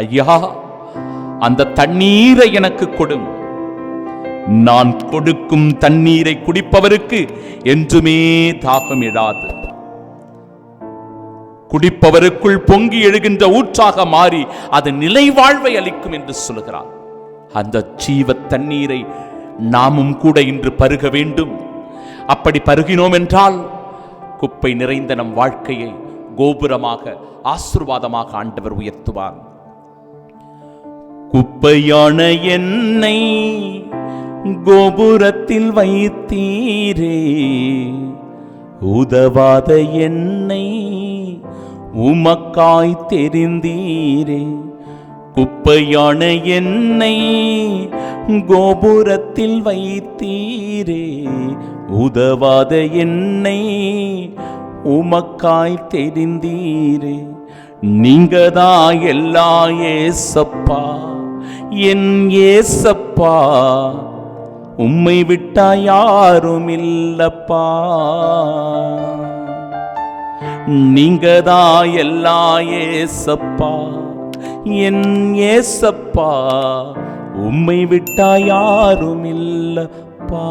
ஐயா, அந்த தண்ணீரை எனக்கு கொடும். நான் கொடுக்கும் தண்ணீரை குடிப்பவருக்கு என்றுமே தாகம் எழாது. குடிப்பவருக்குள் பொங்கி எழுகின்ற ஊற்றாக மாறி அது நிலை வாழ்வை அளிக்கும் என்று சொல்கிறார். அந்த ஜீவ தண்ணீரை நாமும் கூட இன்று பருக வேண்டும். அப்படி பருகினோம் என்றால் குப்பை நிறைந்த நம் வாழ்க்கையை கோபுரமாக, ஆசீர்வாதமாக ஆண்டவர் உயர்த்துவார். குப்பையான என்னை கோபுரத்தில் வைத்தீரே, உதவாத என்னை உமக்காய் தெரிந்தீரே. குப்பையான என்னை கோபுரத்தில் வைத்தீரே, உதவாத என்னை உமக்காய் தெரிந்தீரே. நீங்கதா எல்லா ஏசப்பா, என் ஏசப்பா, உம்மை விட்டா யாரும் இல்லப்பா. நீங்கதா எல்லா ஏசப்பா, என் ஏசப்பா, உம்மை விட்டா யாரும் இல்லப்பா.